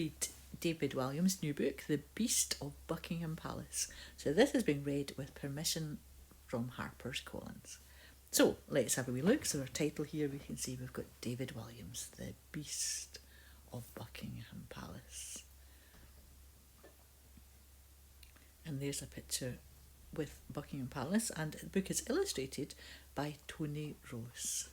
Read David Walliam's new book, The Beast of Buckingham Palace. So this is being read with permission from Harpers Collins. So let's have a wee look. So our title here, we can see we've got David Walliam's The Beast of Buckingham Palace. And there's a picture with Buckingham Palace, and the book is illustrated by Tony Rose.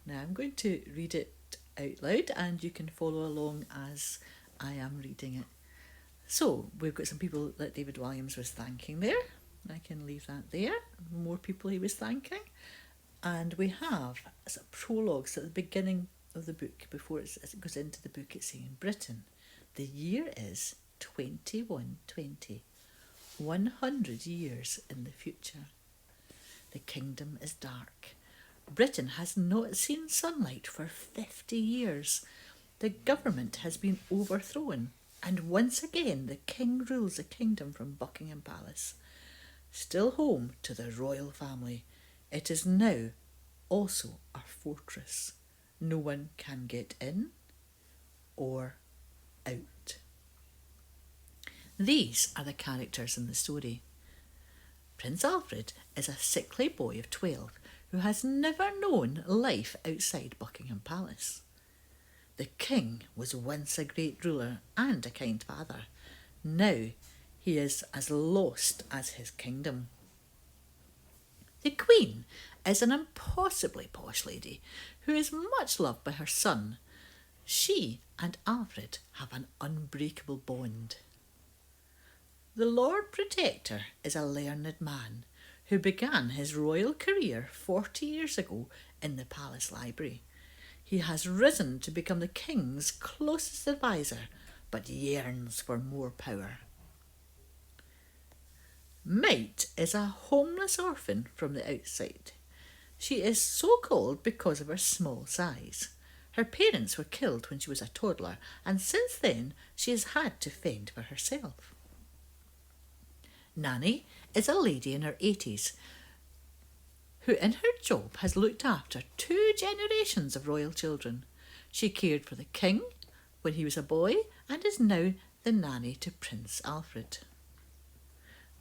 Now I'm going to read it out loud and you can follow along as I am reading it. So we've got some people that David Walliams was thanking there. I can leave that there. More people he was thanking. And we have as a prologue, so at the beginning of the book, before it goes into the book, it's saying Britain. The year is 2120, 100 years in the future. The kingdom is dark. Britain has not seen sunlight for 50 years. The government has been overthrown, and once again the king rules the kingdom from Buckingham Palace. Still home to the royal family, it is now also a fortress. No one can get in or out. These are the characters in the story. Prince Alfred is a sickly boy of 12 who has never known life outside Buckingham Palace. The king was once a great ruler and a kind father. Now he is as lost as his kingdom. The queen is an impossibly posh lady who is much loved by her son. She and Alfred have an unbreakable bond. The Lord Protector is a learned man who began his royal career 40 years ago in the palace library. He has risen to become the king's closest advisor, but yearns for more power. Mite is a homeless orphan from the outside. She is so called because of her small size. Her parents were killed when she was a toddler, and since then she has had to fend for herself. Nanny is a lady in her 80s who in her job has looked after 2 generations of royal children. She cared for the king when he was a boy and is now the nanny to Prince Alfred.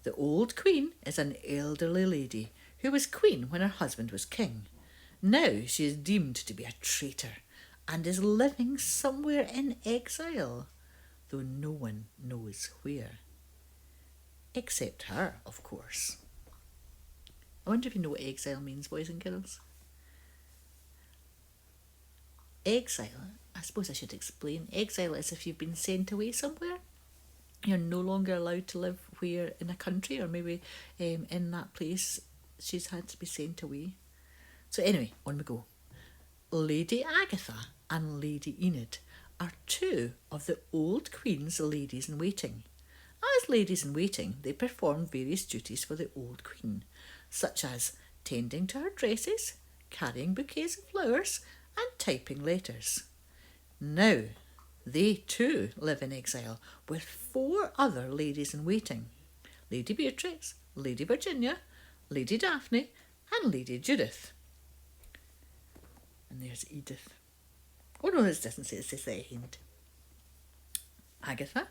The old queen is an elderly lady who was queen when her husband was king. Now she is deemed to be a traitor and is living somewhere in exile, though no one knows where. Except her, of course. I wonder if you know what exile means, boys and girls. Exile, I suppose I should explain. Exile is if you've been sent away somewhere. You're no longer allowed to live where in a country, or maybe in that place she's had to be sent away. So anyway, on we go. Lady Agatha and Lady Enid are 2 of the old queen's ladies in waiting. As ladies in waiting, they perform various duties for the old queen, such as tending to her dresses, carrying bouquets of flowers, and typing letters. Now, they too live in exile with 4 other ladies in waiting: Lady Beatrix, Lady Virginia, Lady Daphne, and Lady Judith. And there's Edith. Oh no, this doesn't say, it says the end. Agatha,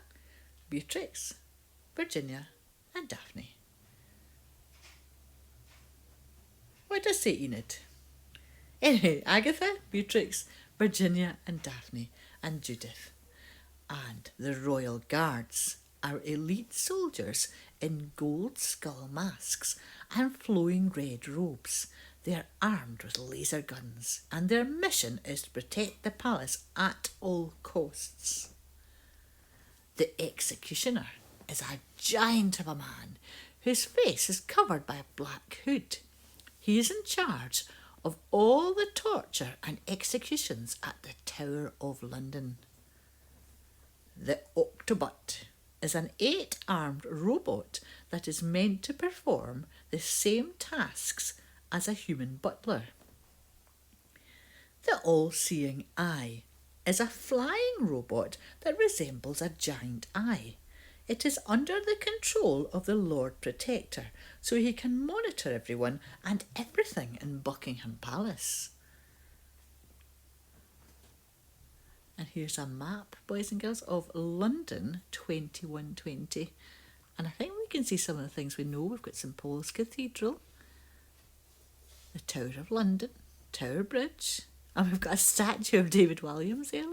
Beatrix, Virginia, and Daphne. Oh, it does say Enid. Anyway, Agatha, Beatrix, Virginia, and Daphne, and Judith. And the Royal Guards are elite soldiers in gold skull masks and flowing red robes. They are armed with laser guns, and their mission is to protect the palace at all costs. The executioner is a giant of a man whose face is covered by a black hood. He is in charge of all the torture and executions at the Tower of London. The Octobot is an 8-armed robot that is meant to perform the same tasks as a human butler. The All-Seeing Eye is a flying robot that resembles a giant eye. It is under the control of the Lord Protector, so he can monitor everyone and everything in Buckingham Palace. here's a map, boys and girls, of London 2120. And I think we can see some of the things we know. We've got St Paul's Cathedral, the Tower of London, Tower Bridge, and we've got a statue of David Walliams there.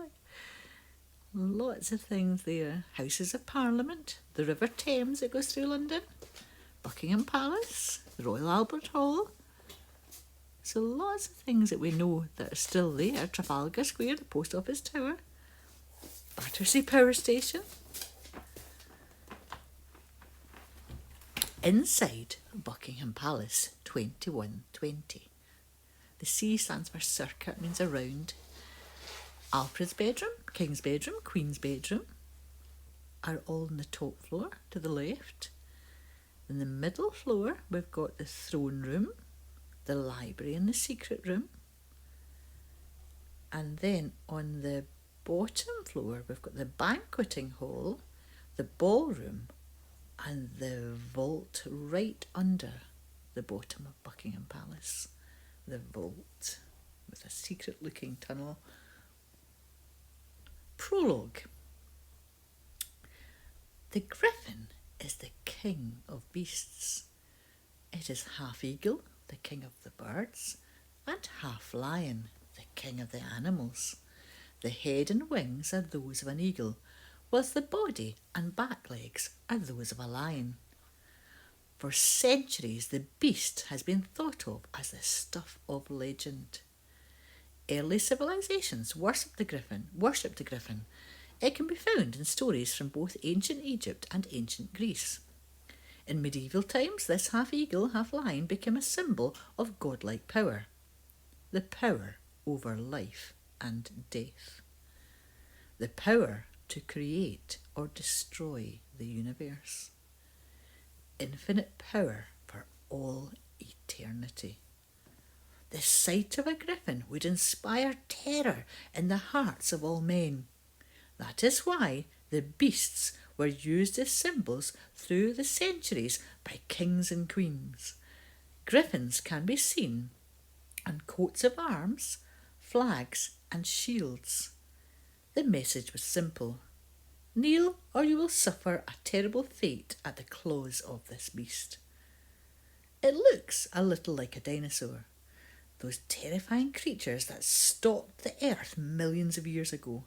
Lots of things there. Houses of Parliament, the River Thames that goes through London, Buckingham Palace, the Royal Albert Hall. So lots of things that we know that are still there. Trafalgar Square, the Post Office Tower, Battersea Power Station. Inside Buckingham Palace 2120. The C stands for circuit, means around. Alfred's bedroom, King's bedroom, Queen's bedroom are all on the top floor to the left. In the middle floor we've got the throne room, the library and the secret room. And then on the bottom floor we've got the banqueting hall, the ballroom and the vault right under the bottom of Buckingham Palace. The vault with a secret looking tunnel. Prologue. The griffin is the king of beasts. It is half eagle, the king of the birds, and half lion, the king of the animals. The head and wings are those of an eagle, whilst the body and back legs are those of a lion. For centuries the beast has been thought of as the stuff of legend. Early civilizations worshipped the griffin. It can be found in stories from both ancient Egypt and ancient Greece. In medieval times, this half-eagle, half-lion became a symbol of godlike power. The power over life and death. The power to create or destroy the universe. Infinite power for all eternity. The sight of a griffin would inspire terror in the hearts of all men. That is why the beasts were used as symbols through the centuries by kings and queens. Griffins can be seen on coats of arms, flags and shields. The message was simple. Kneel or you will suffer a terrible fate at the claws of this beast. It looks a little like a dinosaur. Those terrifying creatures that stalked the earth millions of years ago.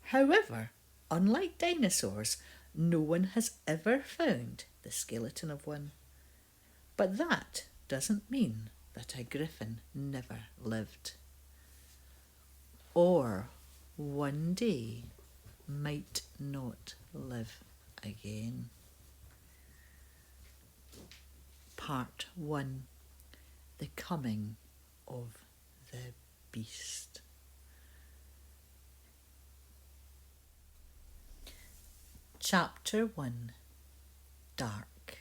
However, unlike dinosaurs, no one has ever found the skeleton of one. But that doesn't mean that a griffin never lived. Or one day might not live again. Part 1. The Coming of the Beast. Chapter 1. Dark.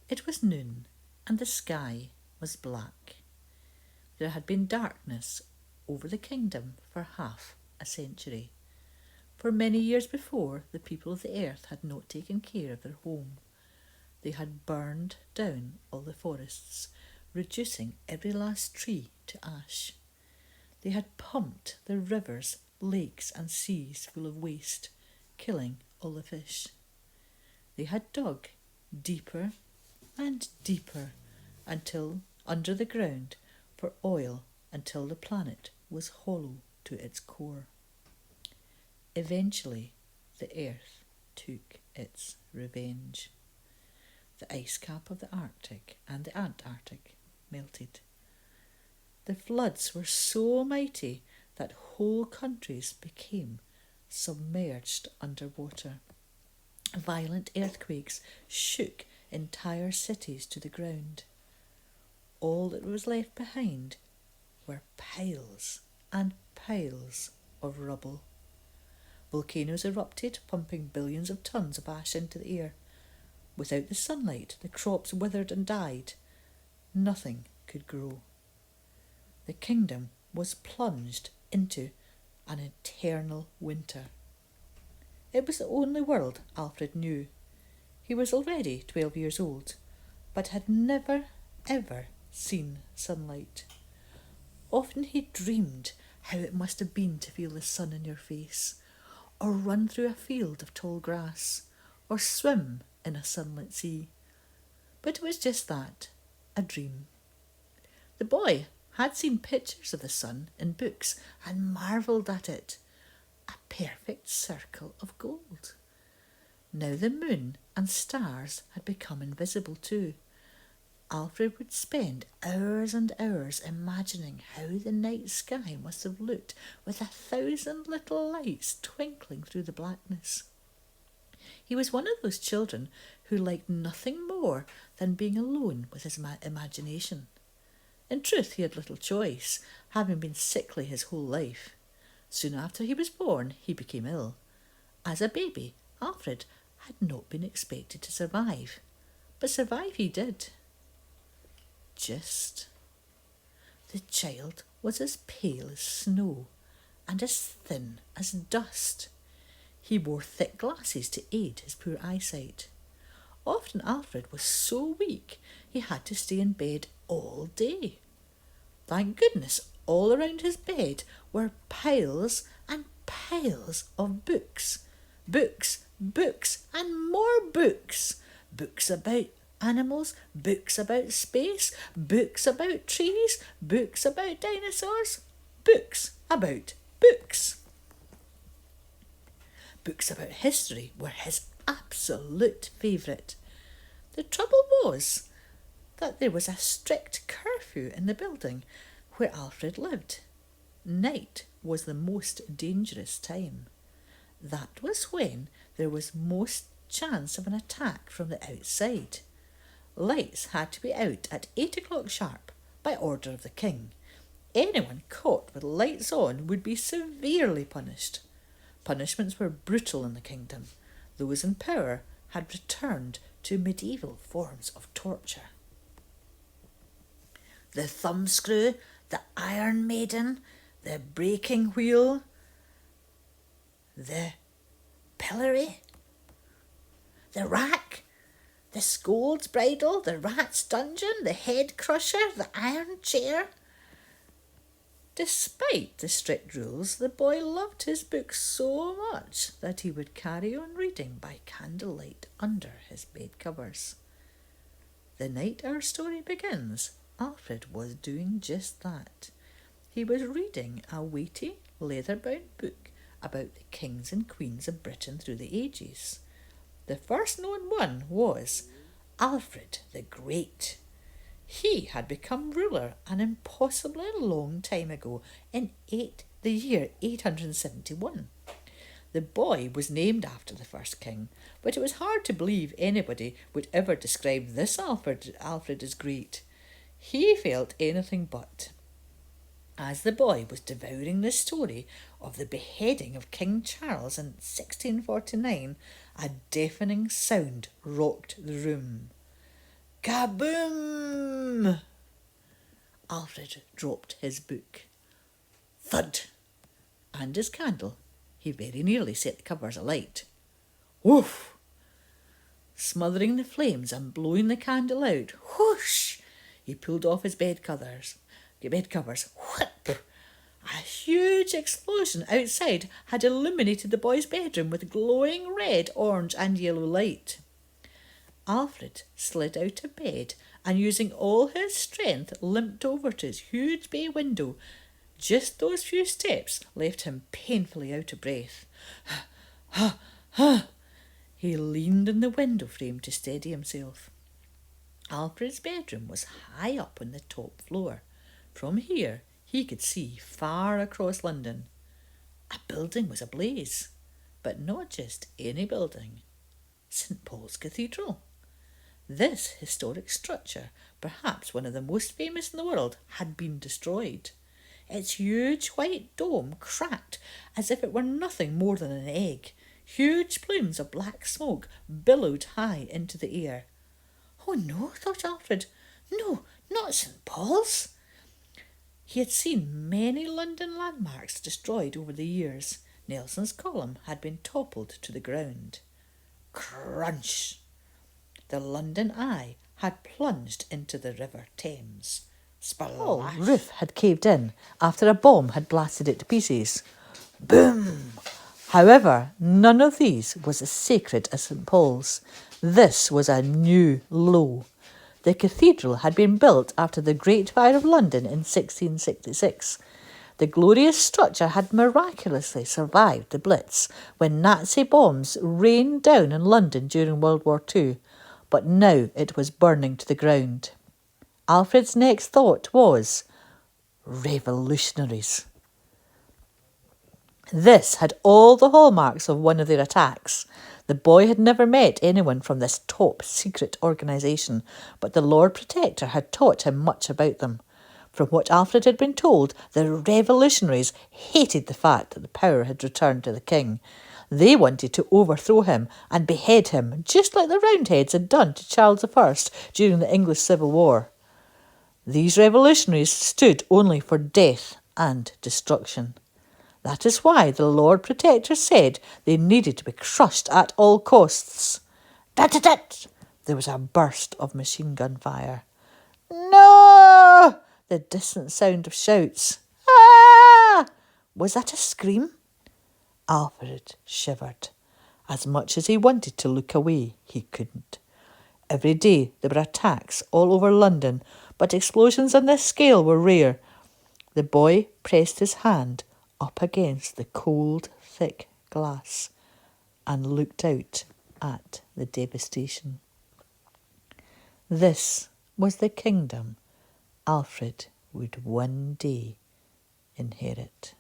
It was noon, and the sky was black. There had been darkness over the kingdom for half a century. For many years before, the people of the earth had not taken care of their home. They had burned down all the forests, reducing every last tree to ash. They had pumped the rivers, lakes and seas full of waste, killing all the fish. They had dug deeper and deeper until under the ground for oil until the planet was hollow to its core. Eventually, the earth took its revenge. The ice cap of the Arctic and the Antarctic melted. The floods were so mighty that whole countries became submerged underwater. Violent earthquakes shook entire cities to the ground. All that was left behind were piles and piles of rubble. Volcanoes erupted, pumping billions of tons of ash into the air. Without the sunlight, the crops withered and died. Nothing could grow. The kingdom was plunged into an eternal winter. It was the only world Alfred knew. He was already 12 years old, but had never, ever seen sunlight. Often he dreamed how it must have been to feel the sun in your face, or run through a field of tall grass, or swim in a sunlit sea. But it was just that, a dream. The boy had seen pictures of the sun in books and marvelled at it, a perfect circle of gold. Now the moon and stars had become invisible too. Alfred would spend hours and hours imagining how the night sky must have looked with 1,000 little lights twinkling through the blackness. He was one of those children who liked nothing more than being alone with his imagination. In truth, he had little choice, having been sickly his whole life. Soon after he was born, he became ill. As a baby, Alfred had not been expected to survive, but survive he did. Just. The child was as pale as snow and as thin as dust. He wore thick glasses to aid his poor eyesight. Often Alfred was so weak he had to stay in bed all day. Thank goodness, all around his bed were piles and piles of books. Books, books, and more books. Books about animals, books about space, books about trees, books about dinosaurs, books about books. Books about history were his absolute favourite. The trouble was that there was a strict curfew in the building where Alfred lived. Night was the most dangerous time. That was when there was most chance of an attack from the outside. Lights had to be out at 8 o'clock sharp by order of the king. Anyone caught with lights on would be severely punished. Punishments were brutal in the kingdom. Those in power had returned to medieval forms of torture. The thumbscrew, the Iron Maiden, the breaking wheel, the pillory, the rack, the scold's bridle, the rat's dungeon, the head crusher, the iron chair. Despite the strict rules, the boy loved his books so much that he would carry on reading by candlelight under his bed covers. The night our story begins, Alfred was doing just that. He was reading a weighty, leather-bound book about the kings and queens of Britain through the ages. The first known one was Alfred the Great. He had become ruler an impossibly long time ago in the year 871. The boy was named after the first king, but it was hard to believe anybody would ever describe this Alfred as great. He felt anything but. As the boy was devouring the story of the beheading of King Charles in 1649, a deafening sound rocked the room. Kaboom! Alfred dropped his book. Thud! And his candle. He very nearly set the covers alight. Woof! Smothering the flames and blowing the candle out. Whoosh! He pulled off his bed covers. Whip! A huge explosion outside had illuminated the boy's bedroom with glowing red, orange and yellow light. Alfred slid out of bed and, using all his strength, limped over to his huge bay window. Just those few steps left him painfully out of breath. He leaned on the window frame to steady himself. Alfred's bedroom was high up on the top floor. From here he could see far across London. A building was ablaze, but not just any building. St. Paul's Cathedral. This historic structure, perhaps one of the most famous in the world, had been destroyed. Its huge white dome cracked as if it were nothing more than an egg. Huge plumes of black smoke billowed high into the air. Oh no, thought Alfred. No, not St. Paul's. He had seen many London landmarks destroyed over the years. Nelson's column had been toppled to the ground. Crunch! The London Eye had plunged into the River Thames. Oh, roof had caved in after a bomb had blasted it to pieces. Boom! However, none of these was as sacred as St. Paul's. This was a new low. The cathedral had been built after the Great Fire of London in 1666. The glorious structure had miraculously survived the Blitz when Nazi bombs rained down on London during World War II, but now it was burning to the ground. Alfred's next thought was revolutionaries. This had all the hallmarks of one of their attacks. The boy had never met anyone from this top secret organisation, but the Lord Protector had taught him much about them. From what Alfred had been told, the revolutionaries hated the fact that the power had returned to the king. They wanted to overthrow him and behead him, just like the Roundheads had done to Charles I during the English Civil War. These revolutionaries stood only for death and destruction. That is why the Lord Protector said they needed to be crushed at all costs. Tat-tat-tat! There was a burst of machine gun fire. No! The distant sound of shouts. Ah! Was that a scream? Alfred shivered. As much as he wanted to look away, he couldn't. Every day there were attacks all over London, but explosions on this scale were rare. The boy pressed his hand up against the cold, thick glass and looked out at the devastation. This was the kingdom Alfred would one day inherit.